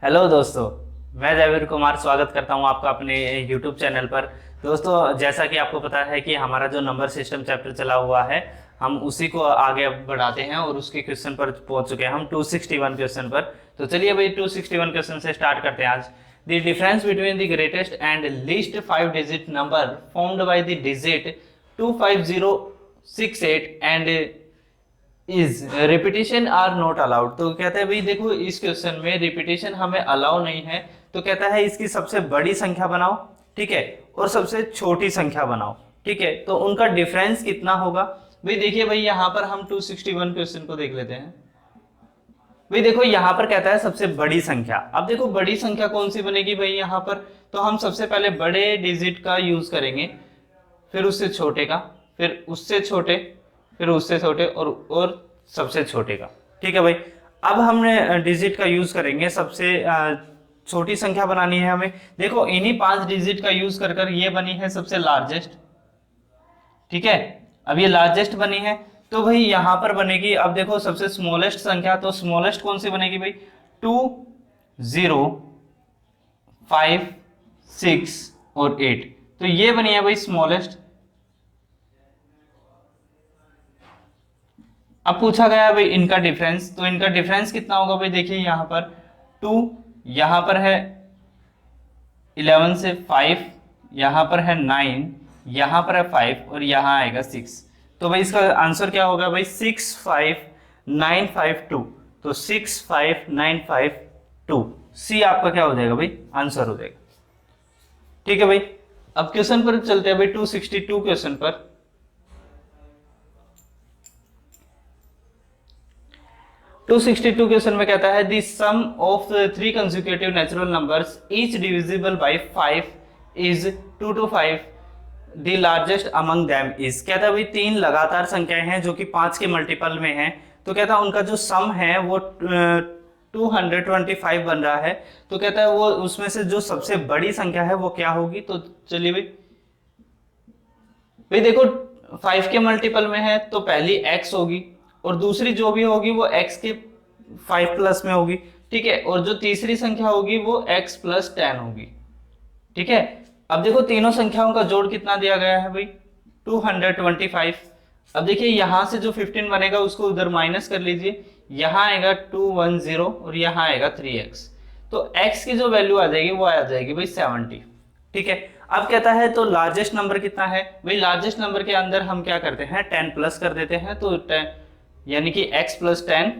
Hello दोस्तों, मैं देवीर कुमार स्वागत करता हूं आपका अपने YouTube चैनल पर। दोस्तों, जैसा कि आपको पता है कि हमारा जो नंबर सिस्टम चैप्टर चला हुआ है, हम उसी को आगे बढ़ाते हैं और उसके क्वेश्चन पर पहुंच चुके हैं हम 261 क्वेश्चन पर। तो चलिए भाई 261 क्वेश्चन से स्टार्ट करते हैं आज। The difference between the greatest and least 5 digit number formed by the digit 25068 and is repetition are not allowed. तो कहते हैं भाई देखो, इस क्वेश्चन में रिपीटिशन हमें अलाउ नहीं है, तो कहता है इसकी सबसे बड़ी संख्या बनाओ, ठीक है, और सबसे छोटी संख्या बनाओ, ठीक है। तो उनका डिफरेंस कितना होगा भाई? देखिए भाई, यहाँ पर हम 261 क्वेश्चन को देख लेते हैं। भाई देखो, यहाँ पर कहता है सबसे बड़ी संख्या। अब देखो बड़ी संख्या कौन सी बनेगी भाई यहाँ पर? तो हम सबसे पहले बड़े डिजिट का यूज करेंगे, फिर उससे छोटे का, फिर उससे छोटे, फिर उससे छोटे और सबसे छोटे का, ठीक है भाई। अब हमने डिजिट का यूज करेंगे, सबसे छोटी संख्या बनानी है हमें। देखो इन्हीं 5 डिजिट का यूज कर कर ये बनी है सबसे लार्जेस्ट, ठीक है। अब ये लार्जेस्ट बनी है, तो भाई यहां पर बनेगी, अब देखो सबसे स्मॉलेस्ट संख्या, तो स्मॉलेस्ट कौन सी बनेगी भाई? 2, 0, 5, 6 और 8। तो ये बनी है भाई स्मॉलेस्ट। अब पूछा गया भाई इनका डिफरेंस, तो इनका डिफरेंस कितना होगा भाई? देखिए यहाँ पर 2, यहाँ पर है 11 से 5, यहाँ पर है 9, यहाँ पर है 5 और यहाँ आएगा 6। तो भाई इसका आंसर क्या होगा भाई? 65952। तो 65952 सी आपका क्या हो जाएगा भाई? आंसर हो जाएगा, ठीक है भाई। अब क्वेश्चन पर चलते हैं भाई 262 क्वेश्चन पर। 262 क्वेश्चन में कहता है the sum of 3 consecutive natural numbers each divisible by 5 is 2 to 5, the largest among them is. कहता है भाई 3 लगातार संख्याएं हैं जो कि 5 के मल्टीपल में हैं, तो कहता है उनका जो सम है वो 225 बन रहा है। तो कहता है वो उसमें से जो सबसे बड़ी संख्या है वो क्या होगी? तो चलिए भाई देखो 5 के मल्टीपल में है तो पहली x होगी और दूसरी जो भी होगी वो x के 5 प्लस में होगी, ठीक है। और जो तीसरी संख्या होगी वो x प्लस 10 होगी, ठीक है। अब देखो तीनों संख्याओं का जोड़ कितना दिया गया है भाई? 225। अब देखिए यहां से जो 15 बनेगा उसको उधर माइनस कर लीजिए, यहां आएगा 210 और यहां आएगा 3x। तो x की जो वैल्यू आ जाएगी वो आ जाएगी भाई 70, ठीक है। अब कहता है तो लार्जेस्ट नंबर कितना है भाई? लार्जेस्ट नंबर के अंदर हम क्या करते हैं? 10 प्लस कर देते हैं, तो 10 यानी कि x plus 10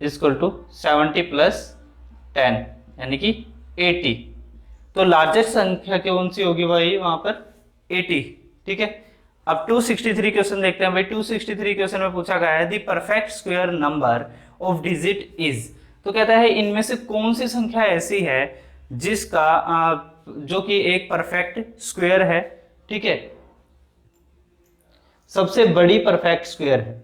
equal to 70 plus 10 यानी कि 80। तो लार्जेस्ट संख्या कौन सी होगी भाई वहां पर? 80, ठीक है। अब 263 क्वेश्चन देखते हैं भाई। 263 क्वेश्चन में पूछा गया है the perfect square number of digit is. तो कहता है इनमें से कौन सी संख्या ऐसी है जिसका जो कि एक परफेक्ट स्क्वायर है, ठीक है, सबसे बड़ी परफेक्ट स्क्वायर है।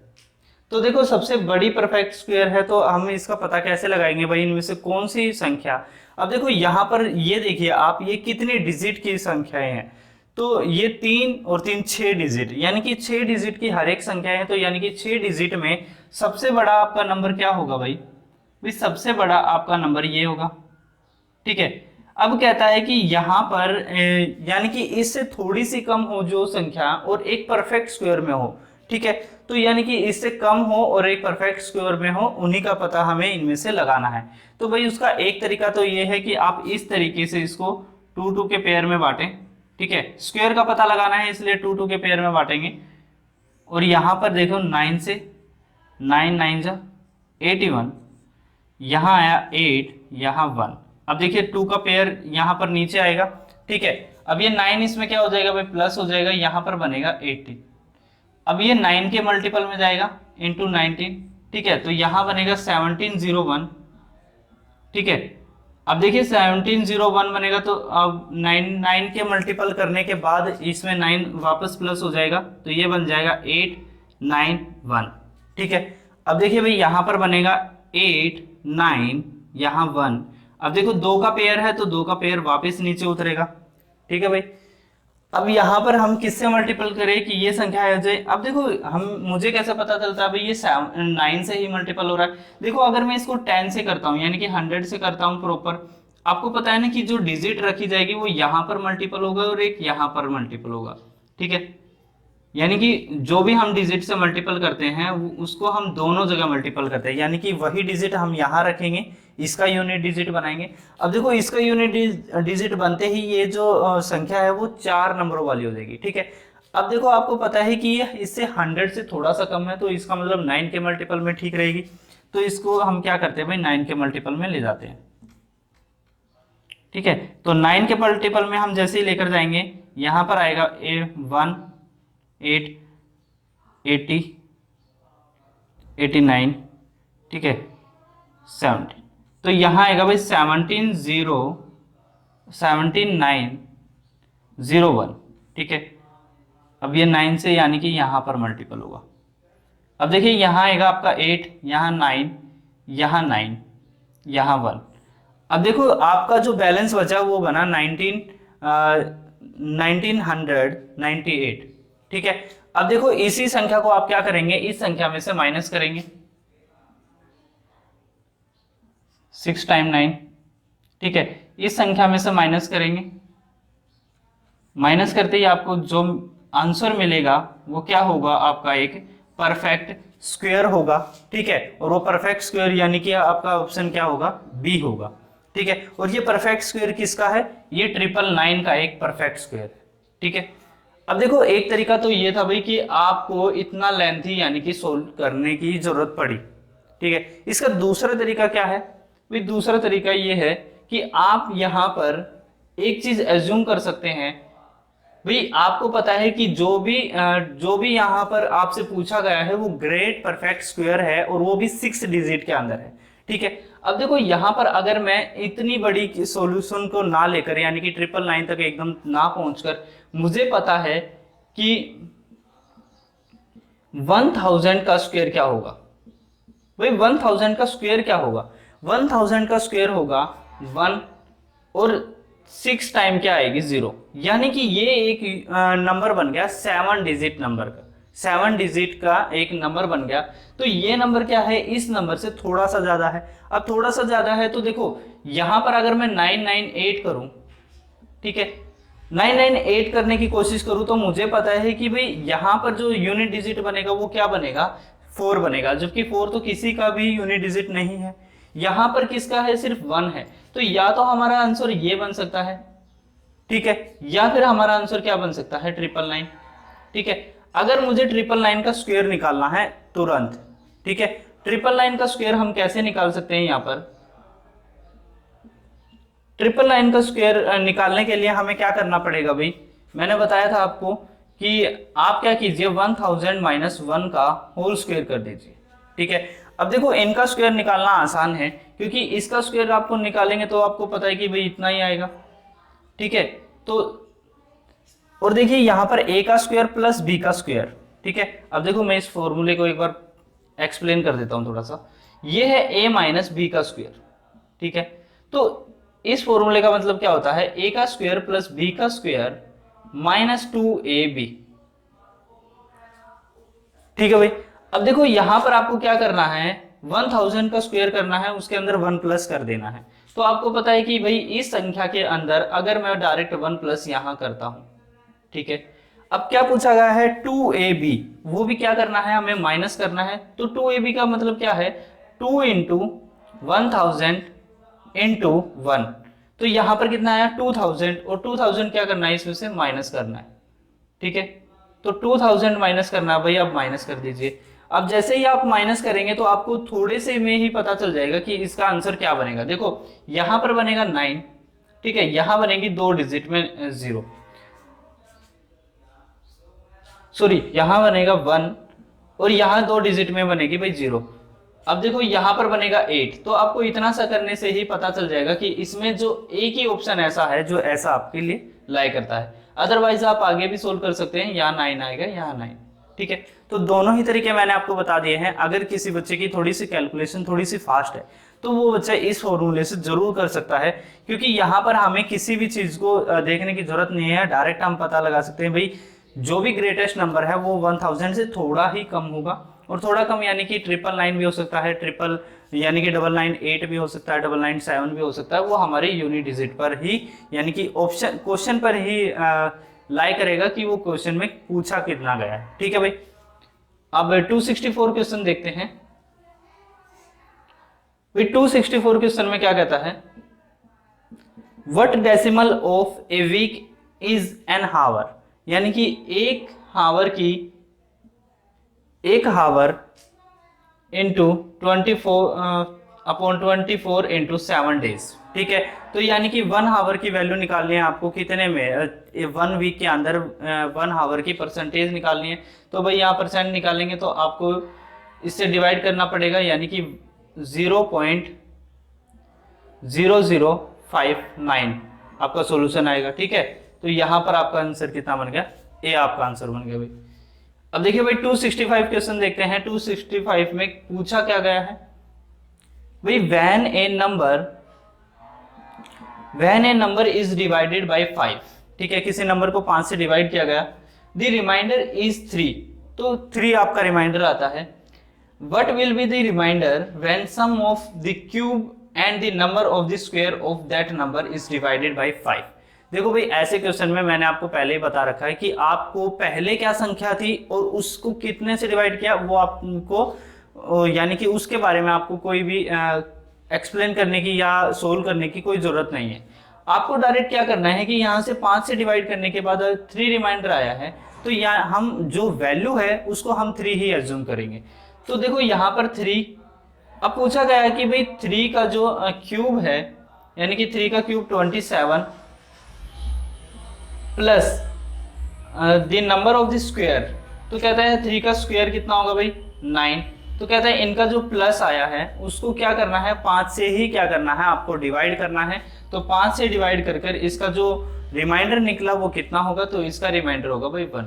तो देखो सबसे बड़ी परफेक्ट स्क्वायर है तो हम इसका पता कैसे लगाएंगे भाई? इनमें से कौन सी संख्या? अब देखो यहां पर ये देखिए आप, ये कितने डिजिट की संख्याएं हैं? तो ये 3 और 3 6 डिजिट, यानी कि 6 डिजिट की हर एक संख्या है। तो यानी कि 6 डिजिट में सबसे बड़ा आपका नंबर क्या होगा भाई? भाई सबसे बड़ा आपका नंबर ये होगा, ठीक है। अब कहता है कि यहाँ पर यानी कि इससे थोड़ी सी कम हो जो संख्या और एक परफेक्ट स्क्वायर में हो, ठीक है। तो यानी कि इससे कम हो और एक परफेक्ट स्क्वायर में हो, उन्हीं का पता हमें इनमें से लगाना है। तो भाई उसका एक तरीका तो ये है कि आप इस तरीके से इसको 2 के पेयर में बांटें, ठीक है। स्क्वायर का पता लगाना है इसलिए 2 के पेयर में बांटेंगे। और यहाँ पर देखो 9 से 9 9 जा 81, यहाँ आया 8, यहाँ 1। अब देखिए 2 का पेयर यहाँ पर नीचे आएगा, ठीक है। अब ये 9 इसमें क्या हो जाएगा भाई? प्लस हो जाएगा, यहाँ पर बनेगा 80। अब ये 9 के मल्टीपल में जाएगा इंटू 19, ठीक है। तो यहाँ बनेगा 1701, ठीक है। अब देखिए 1701 बनेगा तो अब 9 के मल्टीपल करने के बाद इसमें 9 वापस प्लस हो जाएगा, तो ये बन जाएगा 891, ठीक है। अब देखिए भाई यहाँ पर बनेगा 8 9 यहाँ 1। अब देखो 2 का पेयर है तो 2 का पेयर वापस नीचे उतरेगा, ठीक है भाई। अब यहाँ पर हम किससे मल्टीपल करें कि ये संख्या आ जाए। अब देखो हम मुझे कैसे पता चलता है भाई ये 9 से ही मल्टीपल हो रहा है। देखो अगर मैं इसको 10 से करता हूँ यानी कि 100 से करता हूँ प्रॉपर, आपको पता है ना कि जो डिजिट रखी जाएगी वो यहाँ पर मल्टीपल होगा और एक यहाँ पर मल्टीपल होगा, ठीक है। यानी कि जो भी हम डिजिट से मल्टीपल करते हैं उसको हम दोनों जगह मल्टीपल करते हैं, यानी कि वही डिजिट हम यहाँ रखेंगे, इसका यूनिट डिजिट बनाएंगे। अब देखो इसका यूनिट डिजिट बनते ही ये जो संख्या है वो 4 नंबरों वाली हो जाएगी, ठीक है। अब देखो आपको पता है कि ये इससे 100 से थोड़ा सा कम है, तो इसका मतलब 9 के मल्टीपल में ठीक रहेगी। तो इसको हम क्या करते हैं भाई 9 के मल्टीपल में ले जाते हैं, ठीक है। तो 9 के मल्टीपल में हम जैसे ही लेकर जाएंगे यहाँ पर आएगा 1 8 80 89, ठीक है 70। तो यहाँ आएगा भाई 17901, ठीक है। अब ये 9 से यानी कि यहाँ पर मल्टीपल होगा। अब देखिए यहाँ आएगा आपका 8, यहाँ 9, यहाँ 9, यहाँ 1। अब देखो आपका जो बैलेंस बचा वो बना 1998, ठीक है। अब देखो इसी संख्या को आप क्या करेंगे, इस संख्या में से माइनस करेंगे 6 टाइम 9, ठीक है। इस संख्या में से माइनस करेंगे, माइनस करते ही आपको जो आंसर मिलेगा वो क्या होगा, आपका एक परफेक्ट स्क्वायर होगा, ठीक है। और वो परफेक्ट स्क्वायर यानी कि आपका ऑप्शन क्या होगा, बी होगा, ठीक है। और ये परफेक्ट स्क्वायर किसका है, ये 999 का एक परफेक्ट स्क्वायर है, ठीक है। अब देखो एक तरीका तो ये था भाई कि आपको इतना लेंथी यानी कि सोल्व करने की जरूरत पड़ी, ठीक है। इसका दूसरा तरीका क्या है भाई, दूसरा तरीका ये है कि आप यहाँ पर एक चीज एज्यूम कर सकते हैं भाई, आपको पता है कि जो भी यहाँ पर आपसे पूछा गया है वो ग्रेट परफेक्ट स्क्वायर है और वो भी 6 डिजिट के अंदर है, ठीक है। अब देखो यहाँ पर अगर मैं इतनी बड़ी सॉल्यूशन को ना लेकर यानी कि 999 तक एकदम ना पहुंचकर, मुझे पता है कि 1000 का स्क्वायर क्या होगा भाई, 1000 का स्क्वायर क्या होगा, 1000 का स्क्वायर होगा 1 और 6 टाइम क्या आएगी 0, यानी कि ये एक नंबर बन गया 7 डिजिट नंबर का, 7 डिजिट का एक नंबर बन गया। तो ये नंबर क्या है, इस नंबर से थोड़ा सा ज्यादा है। अब थोड़ा सा ज्यादा है तो देखो यहां पर अगर मैं 998 करूं, ठीक है, 998 करने की कोशिश करूं तो मुझे पता है कि भाई यहां पर जो यूनिट डिजिट बनेगा वो क्या बनेगा, 4 बनेगा, जबकि 4 तो किसी का भी यूनिट डिजिट नहीं है। यहां पर किसका है, सिर्फ 1 है। तो या तो हमारा आंसर ये बन सकता है, ठीक है, या फिर हमारा आंसर क्या बन सकता है 999, ठीक है। अगर मुझे 999 का स्क्वायर निकालना है तुरंत, ठीक है, 999 का स्क्वायर हम कैसे निकाल सकते हैं, यहाँ पर 999 का स्क्वायर निकालने के लिए हमें क्या करना पड़ेगा भाई, मैंने बताया था आपको कि आप क्या कीजिए 1000 माइनस 1 का होल स्क्वायर कर दीजिए, ठीक है। अब देखो इनका स्क्वायर निकालना आसान है क्योंकि इसका स्क्वायर आपको निकालेंगे तो आपको पता है कि भाई इतना ही आएगा, ठीक है। तो और देखिए यहाँ पर a का स्क्वायर प्लस b का स्क्वायर, ठीक है। अब देखो मैं इस फॉर्मूले को एक बार एक्सप्लेन कर देता हूँ थोड़ा सा। ये है a माइनस बी का स्क्वायर, ठीक है। तो इस फॉर्मूले का मतलब क्या होता है, a का स्क्वायर प्लस b का स्क्वायर माइनस 2ab, ठीक है भाई। अब देखो यहां पर आपको क्या करना है, 1000 का स्क्वायर करना है, उसके अंदर 1 प्लस कर देना है। तो आपको पता है कि भाई इस संख्या के अंदर अगर मैं डायरेक्ट 1 प्लस यहां करता हूं, ठीक है। अब क्या पूछा गया है 2ab, वो भी क्या करना है, हमें माइनस करना है। तो 2ab का मतलब क्या है, 2 इंटू 1000 इंटू 1, तो यहां पर कितना आया 2000, और 2000 क्या करना है, इसमें से माइनस करना है, ठीक है। तो 2000 माइनस करना है भाई, अब माइनस कर दीजिए। अब जैसे ही आप माइनस करेंगे तो आपको थोड़े से में ही पता चल जाएगा कि इसका आंसर क्या बनेगा। देखो यहां पर बनेगा 9, ठीक है, यहां बनेगी 2 डिजिट में 0, सॉरी यहां बनेगा 1 और यहां 2 डिजिट में बनेगी भाई 0। अब देखो यहां पर बनेगा 8, तो आपको इतना सा करने से ही पता चल जाएगा कि इसमें जो एक ही ऑप्शन ऐसा है जो ऐसा आपके लिए लाई करता है। अदरवाइज आप आगे भी सोल्व कर सकते हैं, यहाँ 9 आएगा, यहाँ 9, ठीक है। तो दोनों ही तरीके मैंने आपको बता दिए हैं। अगर किसी बच्चे की थोड़ी सी कैलकुलेशन थोड़ी सी फास्ट है तो वो बच्चा इस फॉर्मूले से जरूर कर सकता है, क्योंकि यहाँ पर हमें किसी भी चीज को देखने की जरूरत नहीं है, डायरेक्ट हम पता लगा सकते हैं भाई जो भी ग्रेटेस्ट नंबर है वो 1000 से थोड़ा ही कम होगा, और थोड़ा कम यानी कि 999 भी हो सकता है, ट्रिपल यानी कि 998 भी हो सकता है, 997 भी हो सकता है, वो हमारे यूनिट डिजिट पर ही यानी कि ऑप्शन क्वेश्चन पर ही लाई करेगा कि वो क्वेश्चन में पूछा कितना गया है। ठीक है भाई, अब 264 क्वेश्चन देखते हैं। 264 क्वेश्चन में क्या कहता है, what decimal of a week is an hour, यानी कि एक हावर इंटू 24 इंटू 7 डेज। ठीक है, तो यानी कि 1 हावर की वैल्यू निकालनी है आपको कितने में, 1 वीक के अंदर 1 हावर की परसेंटेज निकालनी है। तो भाई यहाँ परसेंट निकालेंगे तो आपको इससे डिवाइड करना पड़ेगा, यानी कि 0.0059 आपका सॉल्यूशन आएगा। ठीक है, तो यहाँ पर आपका आंसर कितना बन गया, ए आपका आंसर बन गया भाई। अब देखिए भाई 265 क्वेश्चन देखते हैं। 265 में पूछा क्या गया है भाई, when A number is divided by 5। ठीक है, किसी नंबर को 5 से डिवाइड किया गया, द रिमाइंडर इज 3, तो 3 आपका रिमाइंडर आता है। What will be the reminder when sum of the cube and the number of the square of that number is divided by 5। देखो भाई ऐसे क्वेश्चन में मैंने आपको पहले ही बता रखा है कि आपको पहले क्या संख्या थी और उसको कितने से डिवाइड किया, वो आपको यानी कि उसके बारे में आपको कोई भी एक्सप्लेन करने की या सोल्व करने की कोई जरूरत नहीं है। आपको डायरेक्ट क्या करना है कि यहाँ से 5 से डिवाइड करने के बाद 3 रिमाइंडर आया है, तो यहाँ हम जो वैल्यू है उसको हम 3 ही एज्यूम करेंगे। तो देखो यहाँ पर 3, अब पूछा गया है कि भाई 3 का जो क्यूब है, यानी कि 3 का cube 27 plus the number of the square, तो कहता है 3 का स्क्वायर कितना होगा भाई 9। तो कहता है इनका जो प्लस आया है उसको क्या करना है, 5 से ही क्या करना है, आपको डिवाइड करना है। तो 5 से डिवाइड कर इसका जो रिमाइंडर निकला वो कितना होगा, तो इसका रिमाइंडर होगा भाई 1।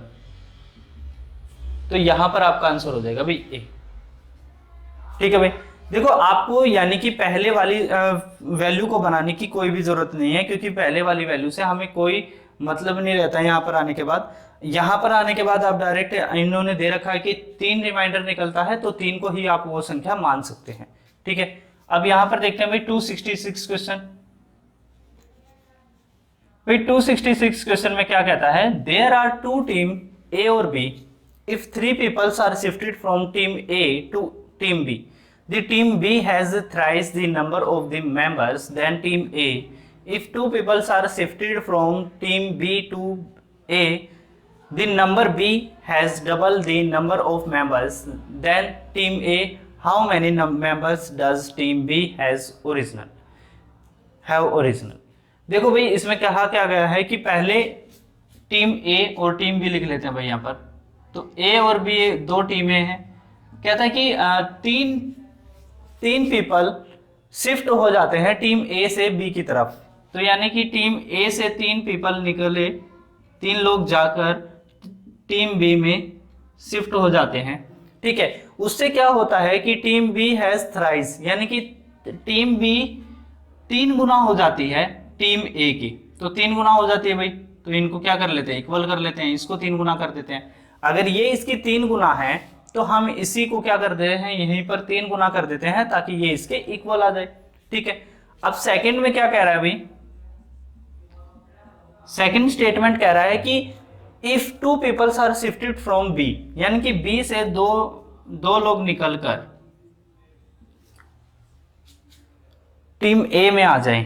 तो यहां पर आपका आंसर हो जाएगा भाई ए। ठीक है भाई, देखो आपको यानी कि पहले वाली वैल्यू को बनाने की कोई भी जरूरत नहीं है, क्योंकि पहले वाली वैल्यू से हमें कोई मतलब नहीं रहता है। यहाँ पर आने के बाद आप डायरेक्ट, इन्होंने दे रखा है कि 3 रिमाइंडर निकलता है, तो 3 को ही आप वो संख्या मान सकते हैं। ठीक है, अब यहाँ पर देखते हैं भाई 266 क्वेश्चन। भाई 266 क्वेश्चन में क्या कहता है, देयर आर 2 टीम ए और B, if 3 peoples are shifted from team A to team B, the team B has thrice the number of the members than team A. If 2 people are shifted from team B to A, the number B has double the number of members than team A. How many members does team B have original? देखो भाई इसमें कहा क्या गया है कि पहले team A और टीम B लिख लेते हैं भाई यहाँ पर। तो A और B 2 टीमें हैं। कहता है कि तीन पीपल शिफ्ट हो जाते हैं टीम ए से बी की तरफ। तो यानी कि टीम ए से 3 पीपल निकले, 3 लोग जाकर टीम बी में शिफ्ट हो जाते हैं। ठीक है, उससे क्या होता है कि टीम बी हैज थ्राइस, यानी कि टीम बी 3 गुना हो जाती है टीम ए की। तो 3 गुना हो जाती है भाई, तो इनको क्या कर लेते हैं, इक्वल कर लेते हैं, इसको 3 गुना कर देते हैं। अगर ये इसकी 3 गुना है तो हम इसी को क्या कर देते हैं, यहीं पर 3 गुना कर देते हैं ताकि ये इसके इक्वल आ जाए। ठीक है, अब सेकंड में क्या कह रहा है भाई, सेकंड स्टेटमेंट कह रहा है कि if 2 peoples are shifted from B, यानी कि बी से दो लोग निकलकर टीम ए में आ जाएं,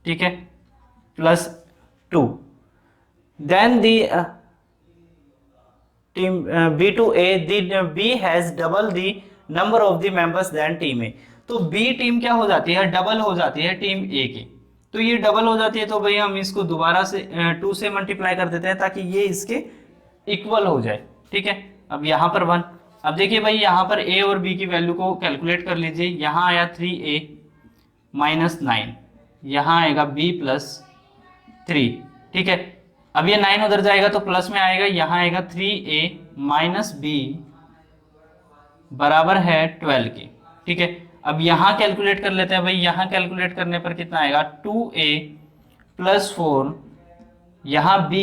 ठीक है, +2, then the team B to A, the B has double the number of the members than team A। तो B टीम क्या हो जाती है, डबल हो जाती है टीम A की। तो ये डबल हो जाती है तो भाई हम इसको दोबारा से 2 से मल्टीप्लाई कर देते हैं ताकि ये इसके इक्वल हो जाए। ठीक है, अब यहाँ पर 1। अब देखिए भाई यहाँ पर A और B की वैल्यू को कैलकुलेट कर लीजिए। यहाँ आया 3A - 9, यहाँ आएगा B + 3। ठीक है, अब ये 9 उधर जाएगा तो प्लस में आएगा, यहाँ आएगा 3A - B बराबर है 12 की। ठीक है, अब यहाँ कैलकुलेट कर लेते हैं भाई, यहाँ कैलकुलेट करने पर कितना आएगा 2a + 4, यहाँ b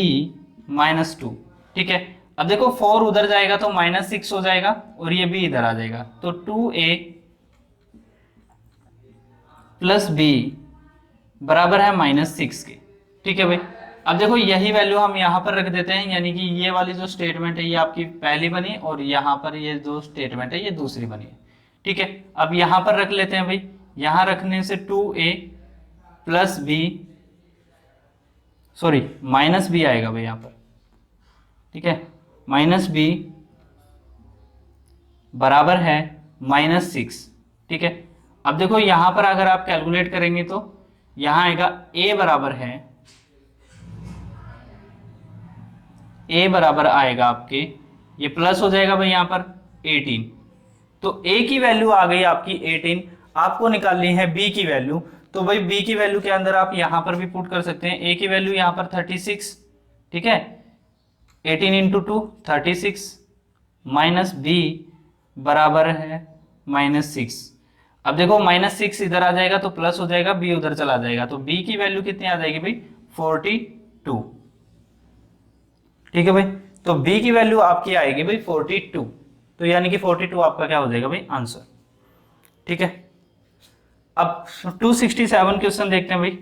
-2। ठीक है, अब देखो 4 उधर जाएगा तो -6 हो जाएगा और ये b इधर आ जाएगा, तो 2a + b बराबर है -6 के। ठीक है भाई, अब देखो यही वैल्यू हम यहाँ पर रख देते हैं, यानी कि ये वाली जो स्टेटमेंट है ये आपकी पहली बनी और यहाँ पर ये जो स्टेटमेंट है ये दूसरी बनी है। ठीक है, अब यहाँ पर रख लेते हैं भाई, यहाँ रखने से 2a + b सॉरी -b आएगा भाई यहाँ पर। ठीक है, -b बराबर है -6। ठीक है, अब देखो यहाँ पर अगर आप कैलकुलेट करेंगे तो यहाँ आएगा a बराबर आएगा आपके, ये प्लस हो जाएगा भाई यहाँ पर 18, तो a की वैल्यू आ गई आपकी 18। आपको निकालनी है b की वैल्यू, तो भाई b की वैल्यू के अंदर आप यहाँ पर भी पुट कर सकते हैं, a की वैल्यू यहाँ पर 36। ठीक है, 18 × 2 36 माइनस b बराबर है -6। अब देखो -6 इधर आ जाएगा तो प्लस हो जाएगा, b उधर चला जाएगा, तो b की वैल्यू कितनी आ जाएगी भाई 42। ठीक है भाई, तो b की वैल्यू आपकी आएगी भाई 42, तो यानी कि 42 आपका क्या हो जाएगा भाई आंसर। ठीक है, अब 267 क्वेश्चन देखते हैं भाई।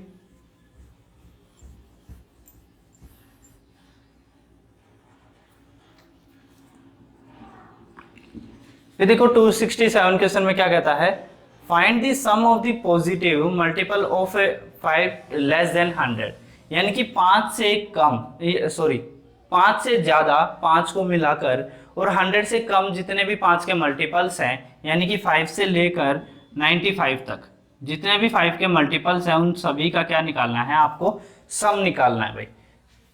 ये देखो 267 क्वेश्चन में क्या कहता है, find the sum of the positive multiple of 5 less than 100, यानी कि 5 से कम सॉरी 5 से ज्यादा 5 को मिलाकर और 100 से कम जितने भी 5 के मल्टीपल्स हैं, यानी कि 5 से लेकर 95 तक जितने भी 5 के मल्टीपल्स हैं उन सभी का क्या निकालना है, आपको सम निकालना है भाई।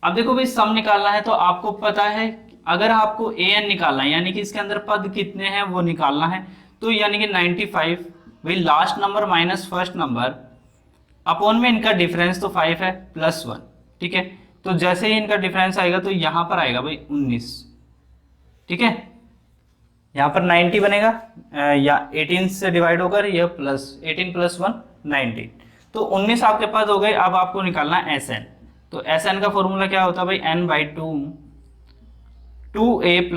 अब देखो भाई सम निकालना है तो आपको पता है अगर आपको an निकालना है, यानी कि इसके अंदर पद कितने हैं वो निकालना है, तो यानी कि 95 भाई last number minus first number upon में इनका डिफरेंस तो 5 है +1। ठीक है, तो जैसे ही इनका डिफरेंस आएगा तो यहाँ पर आएगा भाई 19। ठीक है, यहाँ पर 90 बनेगा या 18 से डिवाइड होकर यह प्लस 18 + 1 19, तो 19 आपके पास हो गए। अब आपको निकालना है SN, तो SN का फॉर्मूला क्या होता है भाई n/2 2a +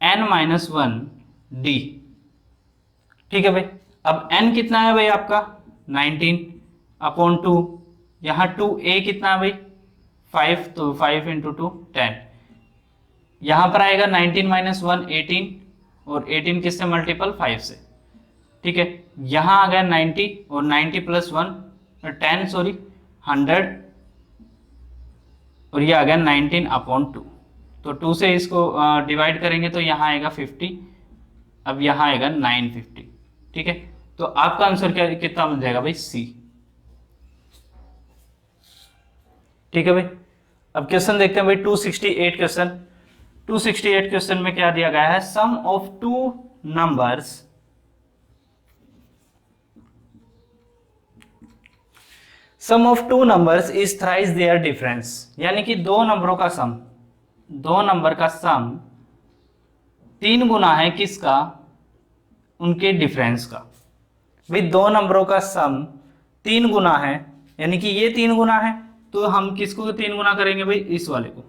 n - 1 d। ठीक है भाई, अब n कितना है भाई आपका 19 अपॉन 2, यहाँ 2a कितना है भाई 5, तो 5 × 2 10, यहाँ पर आएगा 19 - 1 18 और 18 किससे मल्टीपल 5 से। ठीक है, यहाँ आ गया 90 और 90 + 1 10 सॉरी 100 और ये आ गया 19 अपॉन 2, तो 2 से इसको डिवाइड करेंगे तो यहाँ आएगा 50, अब यहाँ आएगा 950। ठीक है, तो आपका आंसर क्या कितना बन जाएगा भाई C। ठीक है भाई, अब क्वेश्चन देखते हैं भाई 268 क्वेश्चन। 268 क्वेश्चन में क्या दिया गया है, sum of two numbers sum of two numbers is thrice their difference, यानी कि दो नंबरों का सम, दो नंबर का सम 3 गुना है किसका, उनके डिफरेंस का। भाई दो नंबरों का सम 3 गुना है, यानी कि ये 3 गुना है तो हम किसको 3 गुना करेंगे भाई, इस वाले को।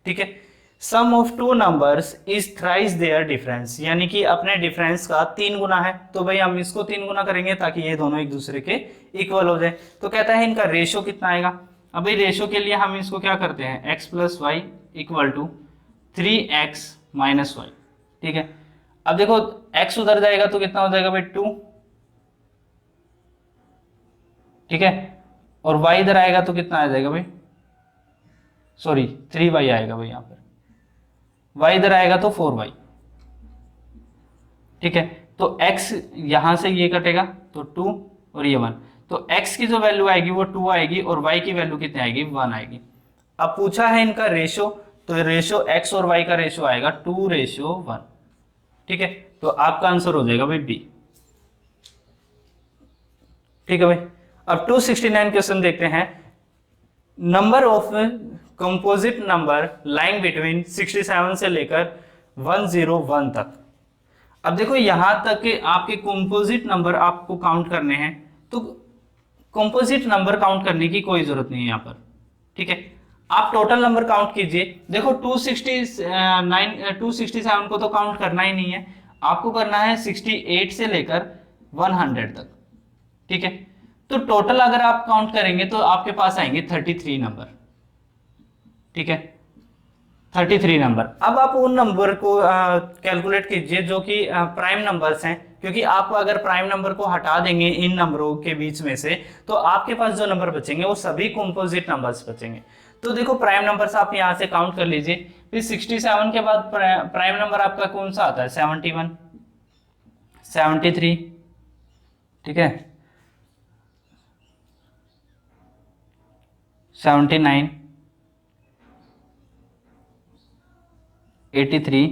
ठीक है, sum of two numbers is thrice their difference, यानी कि अपने डिफरेंस का 3 गुना है, तो भाई हम इसको 3 गुना करेंगे ताकि ये दोनों एक दूसरे के इक्वल हो जाए। तो कहता है इनका रेशो कितना आएगा। अब भाई रेशो के लिए हम इसको क्या करते हैं, x + y = 3x - y। ठीक है, अब देखो x उधर जाएगा तो कितना हो जाएगा भाई 2। ठीक है, और y इधर आएगा तो कितना आ जाएगा भाई, सॉरी 3y आएगा भाई, यहाँ पर y इधर आएगा तो 4y। ठीक है, तो x यहां से ये कटेगा तो 2 और ये 1, तो x की जो वैल्यू आएगी वो 2 आएगी और y की वैल्यू कितनी आएगी 1 आएगी। अब पूछा है इनका रेशो, तो रेशो x और y का रेशो आएगा 2:1। ठीक है, तो आपका आंसर हो जाएगा भाई B। ठीक है भाई, अब 269 क्वेश्चन देखते हैं। Number of composite number lying between 67 से लेकर 101 तक। अब देखो यहां तक कि आपके कंपोजिट नंबर आपको काउंट करने हैं, तो कंपोजिट नंबर काउंट करने की कोई जरूरत नहीं है यहाँ पर, ठीक है। आप टोटल नंबर काउंट कीजिए। देखो 267 को तो काउंट करना ही नहीं है, आपको करना है 68 से लेकर 100 तक, ठीक है। तो टोटल अगर आप काउंट करेंगे तो आपके पास आएंगे 33 नंबर, ठीक है, 33 नंबर। अब आप उन नंबर को कैलकुलेट कीजिए जो कि प्राइम नंबर्स हैं, क्योंकि आप अगर प्राइम नंबर को हटा देंगे इन नंबरों के बीच में से, तो आपके पास जो नंबर बचेंगे वो सभी कंपोजिट नंबर्स बचेंगे। तो देखो प्राइम नंबर्स आप यहाँ से काउंट कर लीजिए। फिर 67 के बाद प्राइम नंबर आपका कौन सा आता है? 71, 73, ठीक है, 79, 83,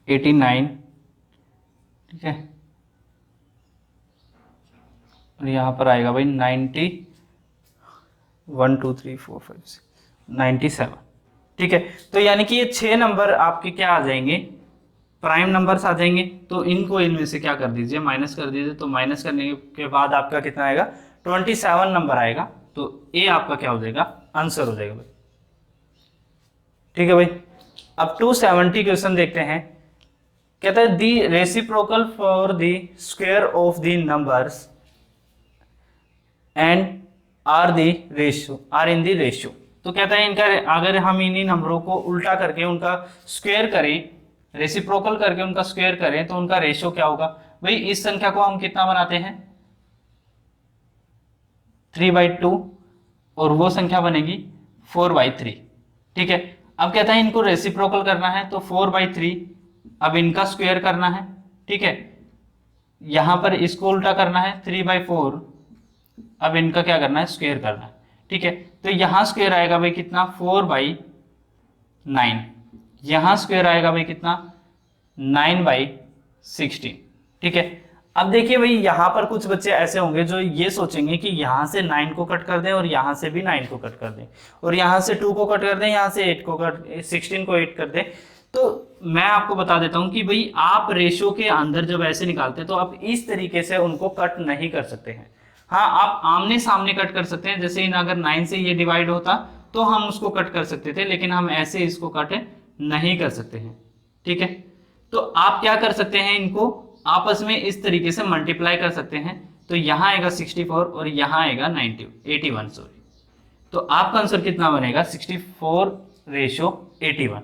89, ठीक है, और यहाँ पर आएगा भाई 90, 1 2 3 4 5 6 97, ठीक है। तो यानी कि ये 6 नंबर आपके क्या आ जाएंगे? प्राइम नंबर्स आ जाएंगे। तो इनको इनमें से क्या कर दीजिए? माइनस कर दीजिए। तो माइनस करने के बाद आपका कितना आएगा? 27 नंबर आएगा। तो ए आपका क्या हो जाएगा? आंसर हो जाएगा भाई, ठीक है भाई। अब 270 क्वेश्चन देखते हैं। कहता है the reciprocal for the square of the numbers and are in the ratio. तो कहता है इनका अगर हम इन्हीं नंबरों को उल्टा करके उनका स्क्वायर करें, रेसिप्रोकल करके उनका स्क्वायर करें, तो उनका रेशियो क्या होगा भाई? इस संख्या को हम कितना बनाते हैं? 3/2, और वो संख्या बनेगी 4/3, ठीक है। अब कहता है इनको रेसिप्रोकल करना है, तो 4/3, अब इनका स्क्वायर करना है, ठीक है। यहां पर इसको उल्टा करना है, 3/4, अब इनका क्या करना है? स्क्वायर करना है, ठीक है। तो यहां स्क्वायर आएगा भाई कितना? 4/9। यहां स्क्वायर आएगा भाई कितना? 9/16, ठीक है। अब देखिए भाई यहाँ पर कुछ बच्चे ऐसे होंगे जो ये सोचेंगे कि यहाँ से 9 को कट कर दें और यहाँ से भी 9 को कट कर दें, और यहाँ से 2 को कट कर दें, यहाँ से 16 को 8 कर दें। तो मैं आपको बता देता हूँ कि भाई आप रेशियो के अंदर जब ऐसे निकालते हैं तो आप इस तरीके से उनको कट नहीं कर सकते हैं। हाँ, आप आमने सामने कट कर सकते हैं। जैसे इन अगर 9 से ये डिवाइड होता तो हम उसको कट कर सकते थे, लेकिन हम ऐसे इसको कट नहीं कर सकते हैं, ठीक है। तो आप क्या कर सकते हैं? इनको आपस में इस तरीके से मल्टीप्लाई कर सकते हैं। तो यहाँ आएगा 64 और यहाँ आएगा 81, सॉरी। तो आपका आंसर कितना बनेगा? 64/81,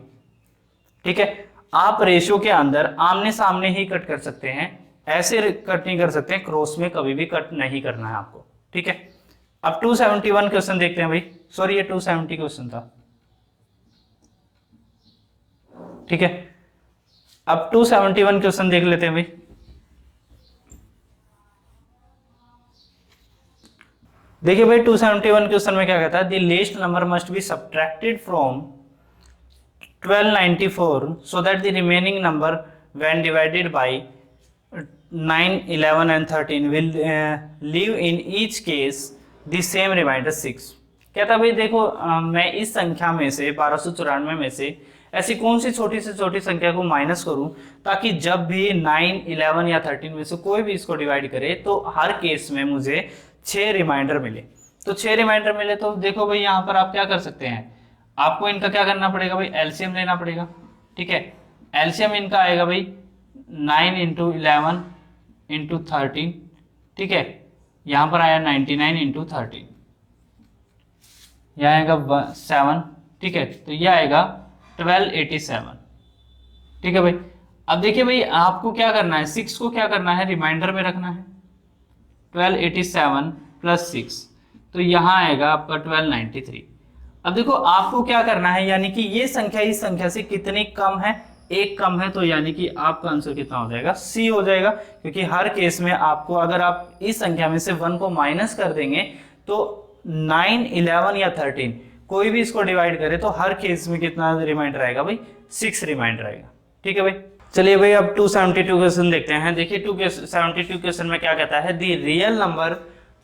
ठीक है। आप रेशियो के अंदर आमने सामने ही कट कर सकते हैं, ऐसे कट नहीं कर सकते हैं, क्रॉस में कभी भी कट नहीं करना है आपको, ठीक है। अब 271 क्वेश्चन देखते हैं भाई। सॉरी, ये 270 क्वेश्चन था, ठीक है। अब 271 क्वेश्चन देख लेते हैं भाई। देखिए भाई 271 क्वेश्चन में क्या कहता है? The least number must be subtracted from 1294 so that the remaining number when divided by 9, 11 and 13 will leave in each case the same remainder 6। कहता भाई देखो मैं इस संख्या में से 1294 में से ऐसी कौन सी छोटी से छोटी संख्या को माइनस करूं ताकि जब भी 9, 11 या 13 में से कोई भी इसको डिवाइड करे तो हर केस में मुझे 6 रिमाइंडर मिले। तो 6 रिमाइंडर मिले तो देखो भाई यहाँ पर आप क्या कर सकते हैं? आपको इनका क्या करना पड़ेगा भाई? एलसीएम लेना पड़ेगा, ठीक है। एलसीएम इनका आएगा भाई 9 × 11 × 13, ठीक है। यहाँ पर आया 99 × 13, यहाँ आएगा 7, ठीक है। तो यह आएगा 1287, ठीक है भाई। अब देखिए भाई आपको क्या करना है? 6 को क्या करना है? रिमाइंडर में रखना है। 1287 + 6, तो यहाँ आएगा आपका 1293। अब देखो आपको क्या करना है, यानी कि ये संख्या इस संख्या से कितनी कम है? एक कम है। तो यानी कि आपका आंसर कितना हो जाएगा? सी हो जाएगा, क्योंकि हर केस में आपको अगर आप इस संख्या में से 1 को माइनस कर देंगे तो 9, 11 या 13 कोई भी इसको डिवाइड करे तो हर केस में कितना रिमाइंडर आएगा भाई? 6 रिमाइंडर आएगा, ठीक है भाई। चलिए भाई अब 272 क्वेश्चन देखते हैं। देखिए 272 क्वेश्चन में क्या कहता है? The real number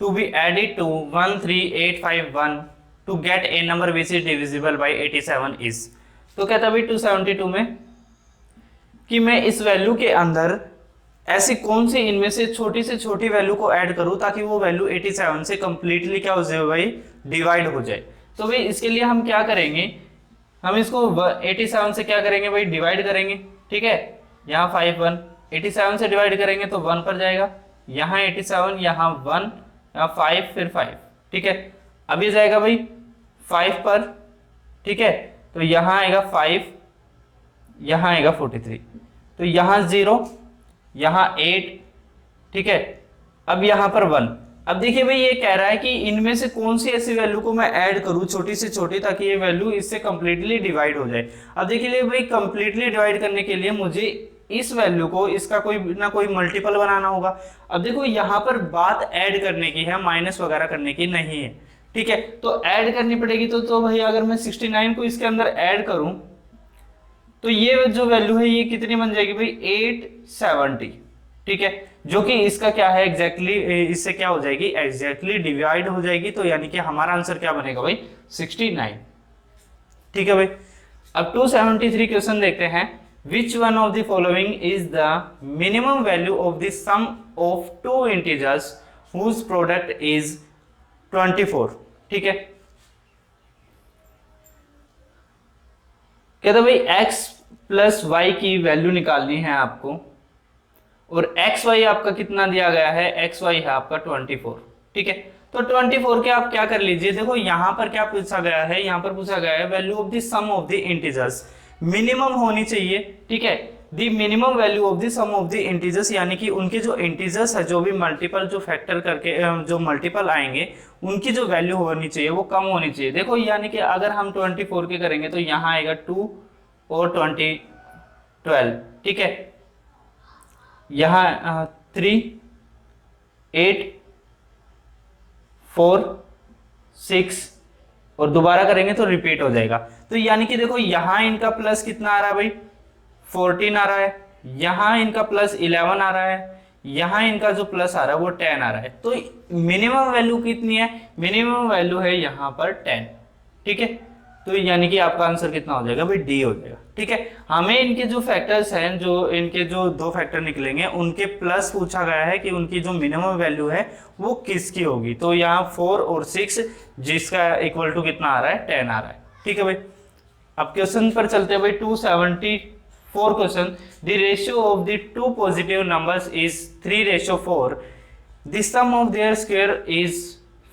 to be added to 13851 to get a number which is divisible by 87 is। तो कहता है भाई 272 में कि मैं इस वैल्यू के अंदर ऐसी कौन सी इनमें से छोटी वैल्यू को ऐड करूं ताकि वो वैल्यू 87 से कंप्लीटली क्या हो जाए भाई, डिवाइड हो जाए। तो भाई इसके लिए हम क्या करेंगे, हम इसको 87 से क्या करेंगे भाई, डिवाइड करेंगे। ठीक है, यहाँ 5 1, 87 से डिवाइड करेंगे तो 1 पर जाएगा, यहाँ 87, यहाँ 1, यहाँ 5, फिर 5। ठीक है, अब ये जाएगा भाई 5 पर। ठीक है, तो यहाँ आएगा 5, यहाँ आएगा 43, तो यहाँ 0, यहाँ 8। ठीक है, अब यहाँ पर 1। अब देखिए भाई ये कह रहा है कि इनमें से कौन सी ऐसी वैल्यू को मैं ऐड करूं छोटी से छोटी ताकि ये वैल्यू इससे कंप्लीटली डिवाइड हो जाए। अब देखिए भाई कंप्लीटली डिवाइड करने के लिए मुझे इस वैल्यू को इसका कोई ना कोई मल्टीपल बनाना होगा। अब देखो यहाँ पर बात ऐड करने की है, माइनस वगैरह करने की नहीं है। ठीक है, तो ऐड करनी पड़ेगी। तो भाई अगर मैं 69 को इसके अंदर ऐड करूं तो ये जो वैल्यू है ये कितनी बन जाएगी भाई, 870। ठीक है, जो कि इसका क्या है एग्जैक्टली इससे क्या हो जाएगी, एग्जैक्टली डिवाइड हो जाएगी। तो यानी कि हमारा आंसर क्या बनेगा भाई, 69। ठीक है भाई, अब 273 क्वेश्चन देखते हैं। Which one of the following is the minimum value of the sum of two integers whose product is 24। ठीक है, कहते भाई x प्लस वाई की वैल्यू निकालनी है आपको, और एक्स वाई आपका कितना दिया गया है, एक्स वाई है आपका 24। ठीक है, तो 24 के आप क्या कर लीजिए, देखो यहाँ पर क्या पूछा गया है, यहाँ पर पूछा गया है value of the sum of the integers, minimum होनी चाहिए। ठीक है, the minimum value of the sum of the integers, यानी कि उनके जो इंटीजर्स है, जो भी मल्टीपल जो फैक्टर करके जो मल्टीपल आएंगे उनकी जो वैल्यू होनी चाहिए वो कम होनी चाहिए। देखो यानी कि अगर हम 24 के करेंगे तो यहाँ आएगा 2 और 12। ठीक है, यहाँ 3 8 4 6 और दोबारा करेंगे तो रिपीट हो जाएगा। तो यानी कि देखो यहाँ इनका प्लस कितना आ रहा है भाई, 14 आ रहा है, यहाँ इनका प्लस 11 आ रहा है, यहाँ इनका जो प्लस आ रहा है वो 10 आ रहा है। तो मिनिमम वैल्यू कितनी है, मिनिमम वैल्यू है यहाँ पर 10। ठीक है, तो यानी कि आपका आंसर कितना हो जाएगा भाई, डी हो जाएगा। ठीक है, हमें इनके जो फैक्टर्स हैं, जो इनके जो दो फैक्टर निकलेंगे उनके प्लस पूछा गया है कि उनकी जो मिनिमम वैल्यू है वो किसकी होगी। तो यहाँ 4 और 6 जिसका इक्वल टू कितना आ रहा है, 10 आ रहा है। ठीक है भाई, अब क्वेश्चन पर चलते हैं भाई। 274 question, the ratio of the two positive numbers is 3:4, the sum of their square is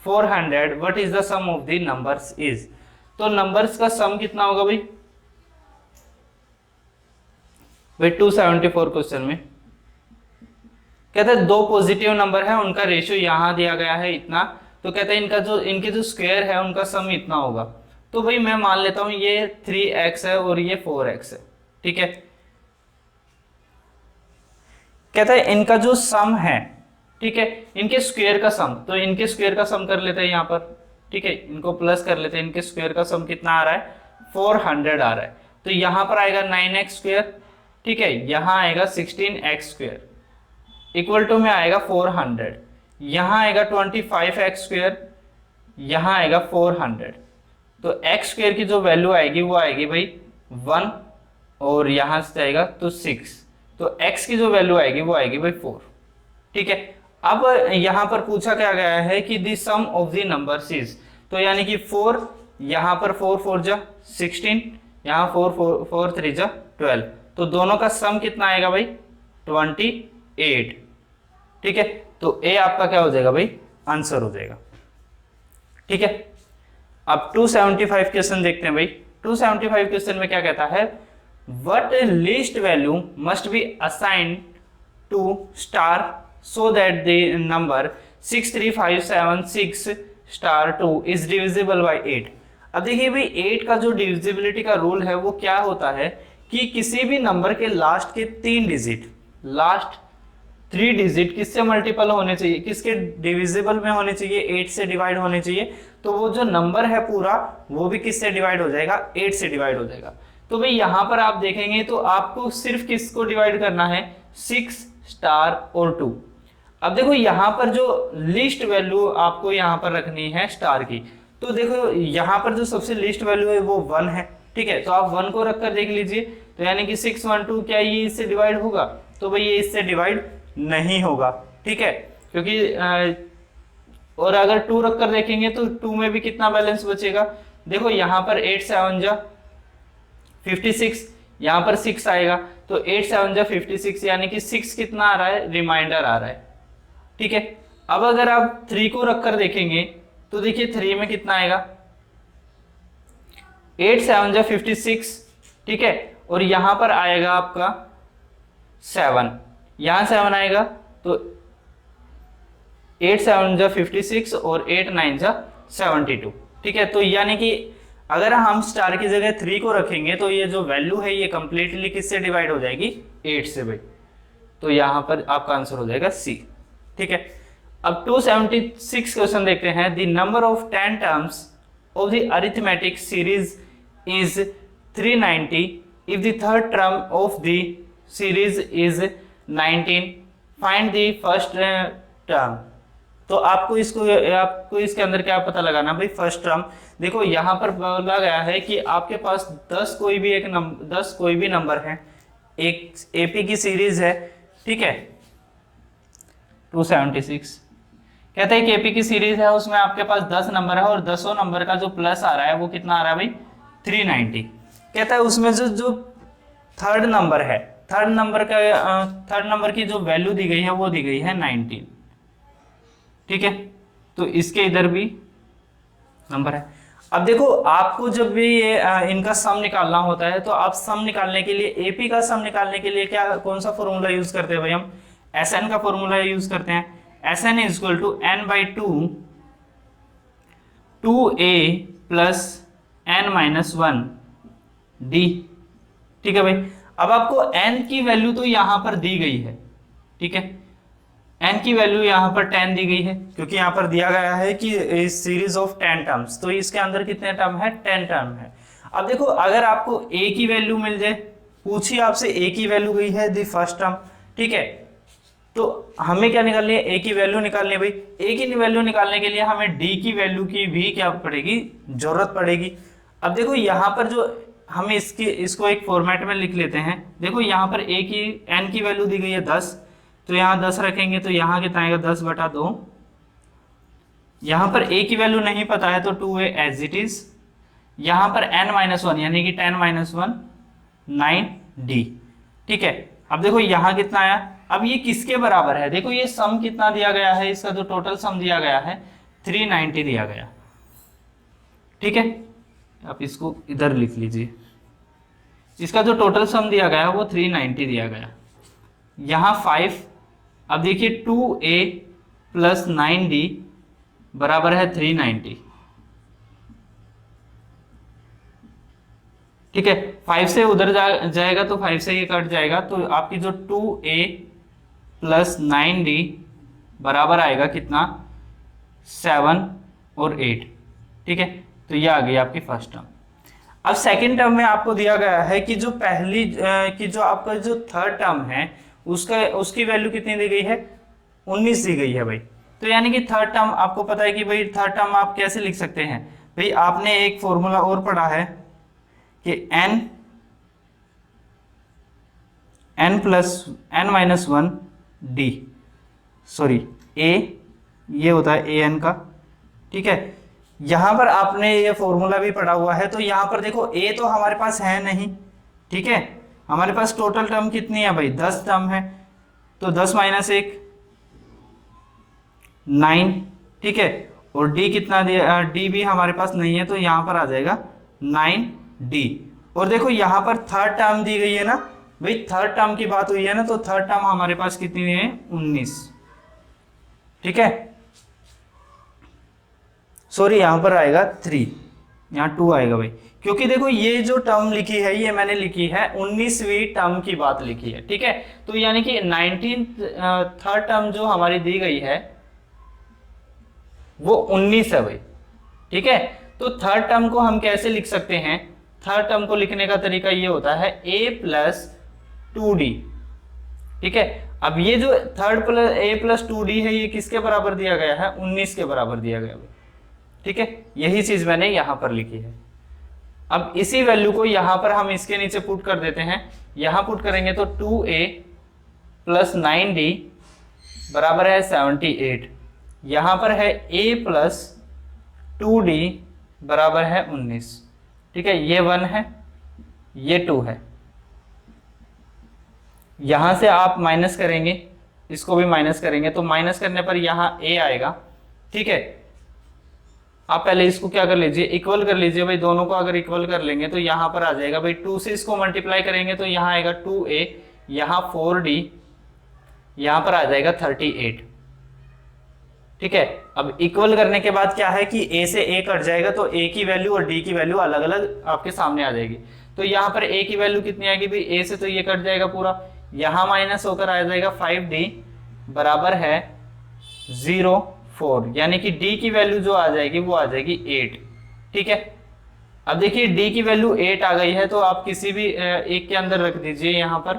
400, what is the sum of the numbers is. तो नंबर्स का सम कितना होगा भाई 274 क्वेश्चन में कहते हैं दो पॉजिटिव नंबर है, उनका रेशियो यहां दिया गया है इतना, तो कहते हैं इनके जो स्क्वायर है उनका सम इतना होगा। तो भाई मैं मान लेता हूं ये 3x है और ये 4x है। ठीक है, कहता है इनका जो सम है, ठीक है, इनके स्क्वायर का सम, तो इनके स्क्वायर का सम कर लेते हैं यहाँ पर। ठीक है, इनको प्लस कर लेते हैं, इनके स्क्वायर का सम कितना आ रहा है, 400 आ रहा है। तो यहाँ पर आएगा 9x स्क्वायर, ठीक है, यहाँ आएगा 16x स्क्वायर इक्वल टू में आएगा 400, यहाँ आएगा 25x स्क्वायर, यहाँ आएगा 400। तो x स्क्वायर की जो वैल्यू आएगी वो आएगी भाई 1 और यहाँ से आएगा तो 6, तो x की जो वैल्यू आएगी वो आएगी भाई 4। ठीक है, अब यहाँ पर पूछा क्या गया है कि the sum of the numbers is, तो यानी कि 4 यहाँ पर 4 4 जा 16, यहाँ 4 3 जा 12, तो दोनों का सम कितना आएगा भाई 28। ठीक है, तो ए आपका क्या हो जाएगा भाई, आंसर हो जाएगा। ठीक है, अब 275 क्वेश्चन देखते हैं भाई। 275 क्वेश्चन में क्या कहता है, what least value must be assigned to star so that the number 63576 star 2 is divisible by 8। अब देखिए भाई 8 का जो डिविजिबिलिटी का रूल है वो क्या होता है कि किसी भी नंबर के लास्ट के 3 डिजिट, लास्ट 3 डिजिट किससे मल्टीपल होने चाहिए, किसके डिविजिबल में होने चाहिए, 8 से डिवाइड होने चाहिए। तो वो जो नंबर है पूरा वो भी किससे डिवाइड हो जाएगा, 8 से डिवाइड हो जाएगा। तो भाई यहाँ पर आप देखेंगे तो आपको सिर्फ किसको डिवाइड करना है, 6 स्टार और 2। अब देखो यहाँ पर जो लिस्ट वैल्यू आपको यहाँ पर रखनी है स्टार की, तो देखो यहाँ पर जो सबसे लिस्ट वैल्यू है वो 1 है। ठीक है, तो आप 1 को रखकर देख लीजिए, तो यानी कि 612 क्या ये इससे डिवाइड होगा? तो भाई ये इससे डिवाइड नहीं होगा, ठीक है, क्योंकि और अगर 2 रखकर देखेंगे तो 2 में भी कितना बैलेंस बचेगा? देखो यहाँ पर 8 7 जा 56, यहाँ पर 6 आएगा, तो 8 7 जा 56, यानी कि 6 कितना आ रहा है? रिमाइंडर आ रहा है, ठीक है। अब अगर आप 3 को रखकर देखेंगे तो देखिए 3 में कितना आएगा? 8 7 जा 56, ठीक है, और यहां पर आएगा आपका 7, यहां 7 आएगा, तो 8 7 जा 56 और 8 9 जा 72, ठीक है। तो यानी कि अगर हम स्टार की जगह 3 को रखेंगे तो ये जो वैल्यू है ये कंप्लीटली किससे डिवाइड हो जाएगी? 8 से भाई, तो यहां पर आपका आंसर हो जाएगा सी, ठीक है। अब 276 क्वेश्चन देखते हैं। The number of 10 terms of the arithmetic series is 390 if the third term of the series is 19, find the first term। तो आपको इसके अंदर क्या पता लगाना भाई? First term. देखो यहाँ पर बोला गया है कि आपके पास 10 कोई भी नंबर है, एक एपी की सीरीज है, ठीक है। 276 कहते हैं कि एपी की सीरीज है, उसमें आपके पास 10 नंबर है और 10 नंबर का जो प्लस आ रहा है वो कितना आ रहा है भाई? 390। कहता है उसमें जो थर्ड नंबर है, थर्ड नंबर की जो वैल्यू दी गई है वो दी गई है 19, ठीक है। तो इसके इधर भी नंबर है। अब देखो आपको जब भी ये इनका सम निकालना होता है तो आप सम निकालने के लिए, एपी का सम निकालने के लिए कौन सा फॉर्मूला यूज करते हैं भाई? हम एसएन का फॉर्मूला यूज करते हैं। S N is equal to n/2 2a plus n-1 d, ठीक है भाई। अब आपको n की वैल्यू तो यहां पर दी गई है, ठीक है, n की वैल्यू यहां पर 10 दी गई है, क्योंकि यहां पर दिया गया है कि सीरीज ऑफ 10 टर्म्स, तो इसके अंदर कितने टर्म है? 10 टर्म है। अब देखो अगर आपको a की वैल्यू मिल जाए, पूछिए आपसे a की वैल्यू गई है दी फर्स्ट टर्म, ठीक है, तो हमें क्या निकालनी है? a की वैल्यू निकालनी है भाई। a की वैल्यू निकालने के लिए हमें d की वैल्यू की भी क्या पड़ेगी? जरूरत पड़ेगी। अब देखो यहाँ पर जो हम इसको एक फॉर्मेट में लिख लेते हैं। देखो यहाँ पर n की वैल्यू दी गई है 10, तो यहाँ 10 रखेंगे तो यहाँ कितना आएगा? 10/2। यहाँ पर a की वैल्यू नहीं पता है तो 2a एज इट इज। यहाँ पर n-1 यानी कि 10-1 9d, ठीक है। अब देखो यहाँ कितना आया? अब ये किसके बराबर है? देखो ये सम कितना दिया गया है, इसका जो टोटल सम दिया गया है 390 दिया गया, ठीक है। आप इसको इधर लिख लीजिए, इसका जो टोटल सम दिया गया वो 390 दिया गया। यहाँ 5, अब देखिए 2a प्लस 9d बराबर है 390, ठीक है। 5 से उधर जाएगा तो 5 से ये कट जाएगा, तो आपकी जो 2a प्लस 9d बराबर आएगा कितना? 7 और 8, ठीक है। तो ये आ गई आपकी फर्स्ट टर्म। अब सेकंड टर्म में आपको दिया गया है कि जो आपका जो थर्ड टर्म है उसकी वैल्यू कितनी दी गई है? 19 दी गई है भाई। तो यानी कि थर्ड टर्म आपको पता है कि भाई थर्ड टर्म आप कैसे लिख सकते हैं भाई? आपने एक फॉर्मूला और पढ़ा है कि n-1 d, सॉरी a, ये होता है an का, ठीक है। यहां पर आपने ये फॉर्मूला भी पढ़ा हुआ है, तो यहां पर देखो a तो हमारे पास है नहीं, ठीक है। हमारे पास टोटल टर्म कितनी है भाई? 10 टर्म है, तो 10 - 1 9, ठीक है। और d कितना दिया? d भी हमारे पास नहीं है, तो यहां पर आ जाएगा 9d। और देखो यहां पर थर्ड टर्म दी गई है ना भाई, थर्ड टर्म की बात हुई है ना, तो थर्ड टर्म हमारे पास कितनी है? 19, ठीक है। सॉरी यहां पर आएगा 3, यहाँ 2 आएगा भाई, क्योंकि देखो ये जो टर्म लिखी है ये मैंने लिखी है 19वीं टर्म की बात लिखी है, ठीक है। तो यानी कि 19th थर्ड टर्म जो हमारी दी गई है वो 19 है भाई, ठीक है। तो थर्ड टर्म को हम कैसे लिख सकते हैं? थर्ड टर्म को लिखने का तरीका ये होता है a प्लस 2d, ठीक है। अब ये जो third plus a plus 2d है ये किसके बराबर दिया गया है? 19 के बराबर दिया गया भाई, ठीक है। यही चीज मैंने यहां पर लिखी है। अब इसी वैल्यू को यहां पर हम इसके नीचे पुट कर देते हैं, यहां पुट करेंगे तो 2a प्लस 9d बराबर है 78। यहां पर है a प्लस 2d बराबर है 19। ठीक है, ये 1 है, ये 2 है। यहां से आप माइनस करेंगे, इसको भी माइनस करेंगे, तो माइनस करने पर यहां a आएगा। ठीक है, आप पहले इसको क्या कर लीजिए, इक्वल कर लीजिए भाई। दोनों को अगर इक्वल कर लेंगे तो यहां पर आ जाएगा भाई 2 से इसको मल्टीप्लाई करेंगे तो यहां आएगा 2a, यहां 4d, यहां पर आ जाएगा 38। ठीक है, अब इक्वल करने के बाद क्या है कि a से a कट जाएगा तो a की वैल्यू और d की वैल्यू अलग अलग आपके सामने आ जाएगी। तो यहाँ पर a की वैल्यू कितनी आएगी भाई, a से तो ये कट जाएगा पूरा, यहाँ माइनस होकर आ जाएगा 5d बराबर है 0.4, यानी कि d की वैल्यू जो आ जाएगी वो आ जाएगी 8। ठीक है, अब देखिए d की वैल्यू 8 आ गई है तो आप किसी भी एक के अंदर रख दीजिए यहाँ पर।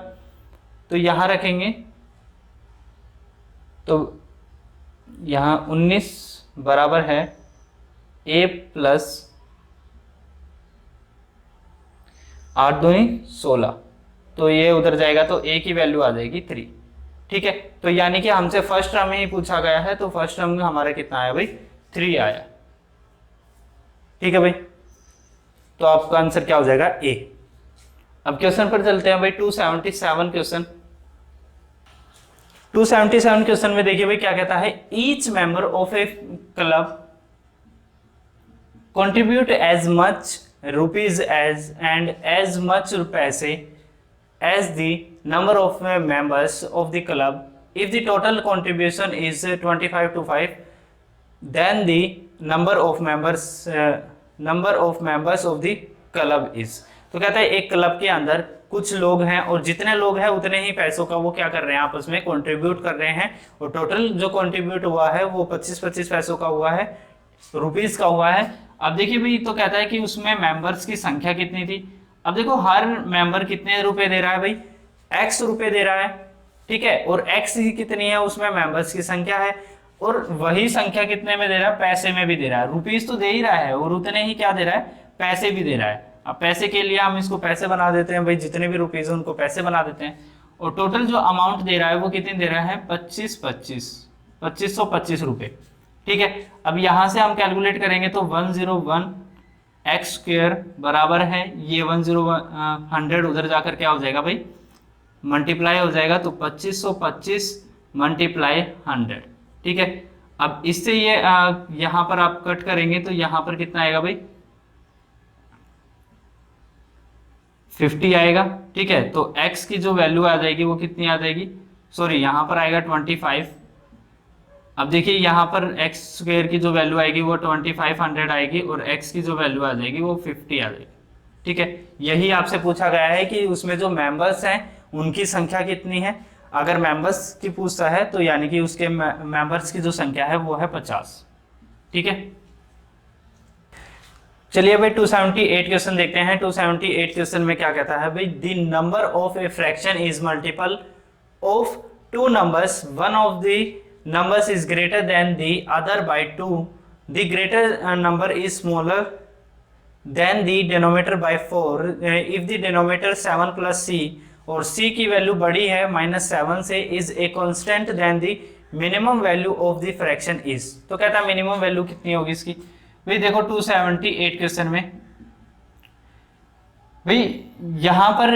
तो यहाँ रखेंगे तो यहाँ 19 बराबर है a प्लस 8 दूनी 16, तो ये उधर जाएगा तो a की वैल्यू आ जाएगी 3। ठीक है, तो यानी कि हमसे फर्स्ट टर्म ही पूछा गया है, तो फर्स्ट टर्म में हमारा कितना आया भाई, 3 आया। ठीक है भाई, तो आपका आंसर क्या हो जाएगा, ए। अब क्वेश्चन पर चलते हैं भाई, 277 क्वेश्चन। 277 क्वेश्चन में देखिए भाई क्या कहता है, each member of a club contribute as much rupees as and as much पैसे as the number of members of the club. If the total contribution is 25 to 5, then the number of members of the club is. तो कहता है एक club के अंदर कुछ लोग हैं और जितने लोग हैं उतने ही पैसों का वो क्या कर रहे हैं, आपस में कंट्रीब्यूट कर रहे हैं, और टोटल जो कंट्रीब्यूट हुआ है वो 25-25 पैसों का हुआ है, रुपीस का हुआ है। अब देखिए भाई, तो कहता है कि उसमें मेंबर्स की संख्या कितनी थी। अब देखो हर मेंबर कितने रुपए दे रहा है भाई, x रुपए दे रहा है। ठीक है, और x ही कितनी है, उसमें मेंबर्स की संख्या है, और वही संख्या कितने में दे रहा है, पैसे में भी दे रहा है। रुपीस तो दे ही रहा है और उतने ही क्या दे रहा है, पैसे भी दे रहा है। अब पैसे के लिए हम इसको पैसे बना देते हैं भाई, जितने भी रुपीस है उनको पैसे बना देते हैं, और टोटल जो अमाउंट दे रहा है वो कितने दे रहा है, 2525 रुपए। ठीक है, अब यहां से हम कैलकुलेट करेंगे तो 101 एक्स स्क्वायर बराबर है, ये 100 उधर जाकर क्या हो जाएगा भाई, मल्टीप्लाई हो जाएगा, तो 2525 मल्टीप्लाई 100। ठीक है, अब इससे ये यहाँ पर आप कट करेंगे तो यहाँ पर कितना आएगा भाई, 50 आएगा। ठीक है, तो x की जो वैल्यू आ जाएगी वो कितनी आ जाएगी, सॉरी यहाँ पर आएगा 25। अब देखिए यहाँ पर x स्क्वायर की जो वैल्यू आएगी वो 2500 आएगी, और x की जो वैल्यू आ जाएगी वो 50 आ जाएगी। ठीक है, यही आपसे पूछा गया है कि उसमें जो मेंबर्स हैं उनकी संख्या कितनी है। अगर मेंबर्स की पूछता है तो यानी कि उसके मेंबर्स की जो संख्या है वो है 50। ठीक है, चलिए भाई 278 क्वेश्चन देखते हैं। 278 क्वेश्चन में क्या कहता है भाई, the number of a fraction is multiple of two numbers, one of the numbers is greater than the other by 2, the greater number is smaller than the denominator by 4 if the denominator 7 plus c और c की value बड़ी है -7 से, is a constant than the minimum value of the fraction is। तो कहता है minimum value कितनी होगी इसकी। भाई देखो 278 क्वेश्चन में भाई यहाँ पर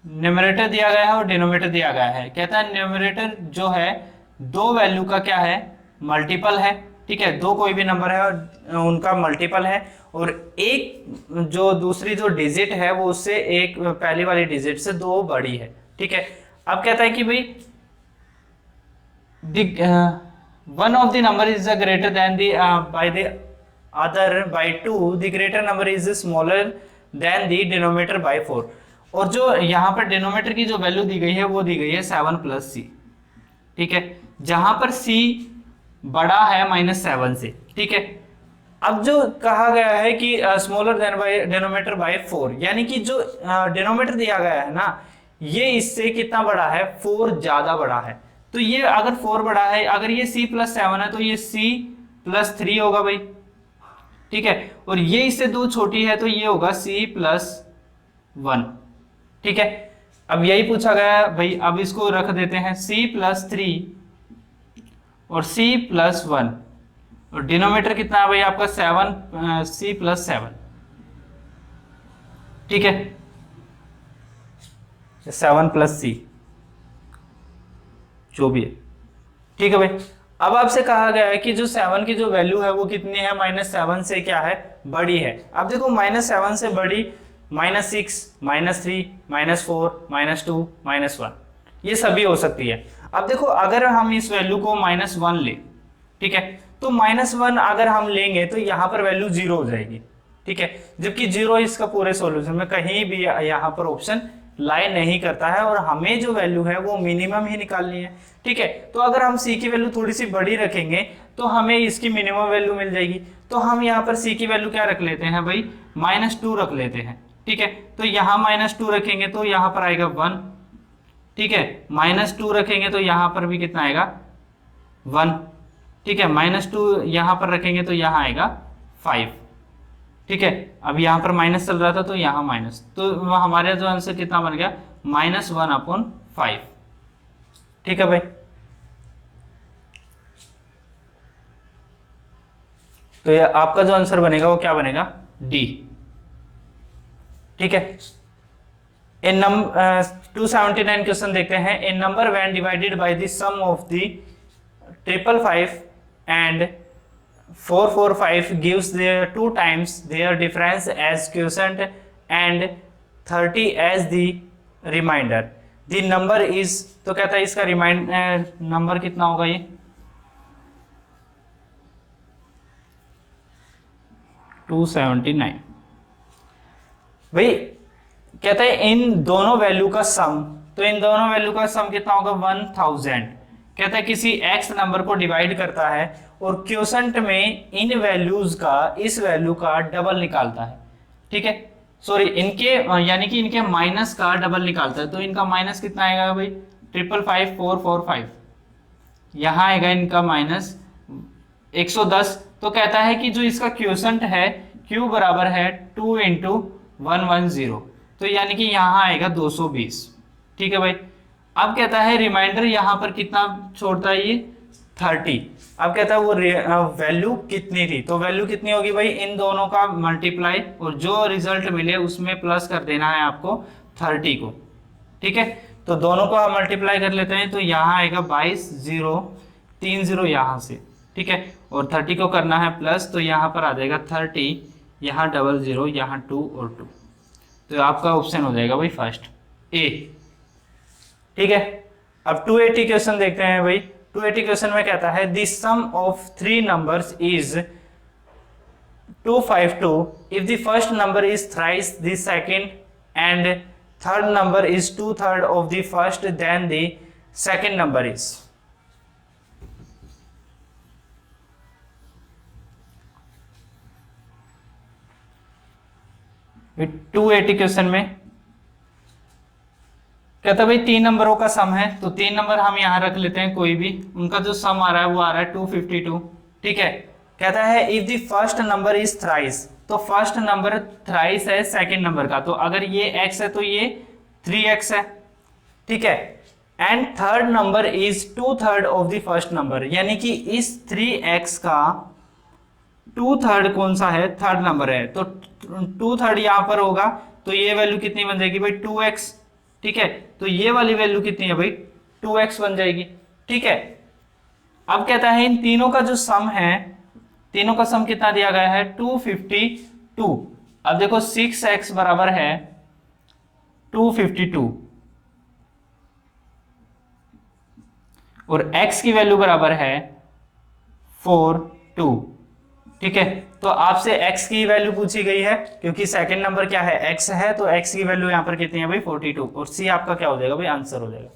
न्यूमरेटर दिया गया है और डिनोमिनेटर दिया गया है। कहता है न्यूमरेटर जो है दो वैल्यू का क्या है, मल्टीपल है। ठीक है, दो कोई भी नंबर है और उनका मल्टीपल है, और एक जो दूसरी जो डिजिट है वो उससे एक पहली वाली डिजिट से 2 बड़ी है। ठीक है, अब कहता है कि भाई one of the number is greater than the by the other by 2, the greater number is smaller than the denominator by 4। और जो यहाँ पर डिनोमिनेटर की जो वैल्यू दी गई है वो दी गई है 7 + c। ठीक है, जहां पर c बड़ा है -7 से। ठीक है, अब जो कहा गया है कि smaller than by denominator by 4, यानी कि जो डिनोमिनेटर दिया गया है ना, ये इससे कितना बड़ा है, 4 ज्यादा बड़ा है। तो ये अगर 4 बड़ा है, अगर ये c + 7 है तो ये c + 3 होगा भाई। ठीक है, और ये इससे 2 छोटी है तो ये होगा c+1। ठीक है, अब यही पूछा गया है भाई, अब इसको रख देते हैं c+3 और c+1, और डिनोमीटर कितना है भाई आपका 7, c+7। ठीक है, 7+c जो भी है। ठीक है भाई, अब आपसे कहा गया है कि जो 7 की जो वैल्यू है वो कितनी है, -7 से क्या है, बड़ी है। अब देखो -7 से बड़ी -6, -3, -4, -2, -1 ये सभी हो सकती है। अब देखो अगर हम इस वैल्यू को -1 ले, ठीक है, तो -1 अगर हम लेंगे तो यहाँ पर वैल्यू 0 हो जाएगी। ठीक है, जबकि 0 इसका पूरे सॉल्यूशन में कहीं भी यहाँ पर ऑप्शन लाई नहीं करता है, और हमें जो वैल्यू है वो मिनिमम ही निकालनी है। ठीक है, तो अगर हम c की वैल्यू थोड़ी सी बड़ी रखेंगे तो हमें इसकी मिनिमम वैल्यू मिल जाएगी। तो हम यहाँ पर c की वैल्यू क्या रख लेते हैं भाई, -2 रख लेते हैं। ठीक है, तो यहाँ -2 रखेंगे तो यहाँ पर आएगा 1। ठीक है, -2 रखेंगे तो यहाँ पर भी कितना आएगा, 1। ठीक है, -2 यहाँ पर रखेंगे तो यहाँ आएगा 5। ठीक है, अब यहाँ पर माइनस चल रहा था तो यहाँ माइनस, तो हमारे जो आंसर कितना बन गया, -1/5। ठीक है भाई, तो ये आपका जो आंसर बनेगा वो क्या बनेगा, डी। ठीक है, इन नंबर 279 क्वेश्चन देखते हैं। In number when divided by the sum of the 555 and 445 gives their 2 times their difference as quotient and 30 as the remainder. The number is, तो कहता है इसका नंबर कितना होगा, ये 279। भाई कहता है इन दोनों वैल्यू का सम, तो इन दोनों वैल्यू का सम कितना होगा, 1000। कहता है किसी x नंबर को डिवाइड करता है और क्वोशंट में इन वैल्यूज का इस वैल्यू का डबल निकालता है। ठीक है, सॉरी इनके यानी कि इनके माइनस का डबल निकालता है। तो इनका माइनस कितना आएगा भाई, 555,445, यहाँ आएगा इनका -110। तो कहता है कि जो इसका क्वोशंट है Q बराबर है 2 × 110, तो यानी कि यहाँ आएगा 220। ठीक है भाई, अब कहता है रिमाइंडर यहाँ पर कितना छोड़ता है, ये 30। अब कहता है वो वैल्यू कितनी थी, तो वैल्यू कितनी होगी भाई, इन दोनों का मल्टीप्लाई और जो रिजल्ट मिले उसमें प्लस कर देना है आपको 30 को। ठीक है, तो दोनों को हम मल्टीप्लाई कर लेते हैं, तो यहाँ आएगा 22,030 यहाँ से। ठीक है, और 30 को करना है प्लस, तो यहाँ पर आ जाएगा 30, यहाँ 00, यहाँ 2 और 2, तो आपका ऑप्शन हो जाएगा भाई फर्स्ट ए। ठीक है, अब 280 क्वेश्चन देखते हैं भाई। 280 क्वेश्चन में कहता है the sum of 3 numbers is 252 if the first number is thrice the second and third number is 2/3 of the first, then the second number is। 280 question में कहता है भाई 3 नंबरों का सम है, तो 3 नंबर हम यहाँ रख लेते हैं कोई भी, उनका जो सम आ रहा है वो आ रहा है 252। ठीक है, कहता है if the first number is thrice, तो फर्स्ट नंबर थ्राइस है सेकंड नंबर का, तो अगर ये x है तो ये 3x है। ठीक है, and third number is 2/3 of the first number, यानी कि इस 3x का 2/3 कौन सा है, थर्ड नंबर है, तो 2/3 यहाँ पर होगा, तो ये वैल्यू कितनी बन जाएगी भाई, 2x। ठीक है, तो ये वाली वैल्यू कितनी है भाई, 2x बन जाएगी। ठीक है, अब कहता है इन तीनों का जो सम है, तीनों का सम कितना दिया गया है, 252। अब देखो 6x बराबर है 252 और x की वैल्यू बराबर है 42। ठीक है, तो आपसे x की वैल्यू पूछी गई है, क्योंकि सेकंड नंबर क्या है, x है, तो x की वैल्यू यहाँ पर कितनी है भाई, 42, और c आपका क्या हो जाएगा भाई, आंसर हो जाएगा।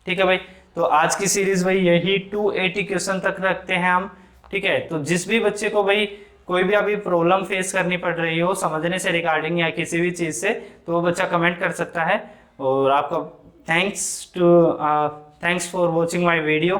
ठीक है भाई, तो आज की सीरीज भाई यही 280 क्वेश्चन तक रखते हैं हम। ठीक है, तो जिस भी बच्चे को भाई कोई भी अभी प्रॉब्लम फेस करनी पड़ रही हो समझने से रिगार्डिंग या किसी भी चीज से, तो वो बच्चा कमेंट कर सकता है। और आपका thanks for watching my video.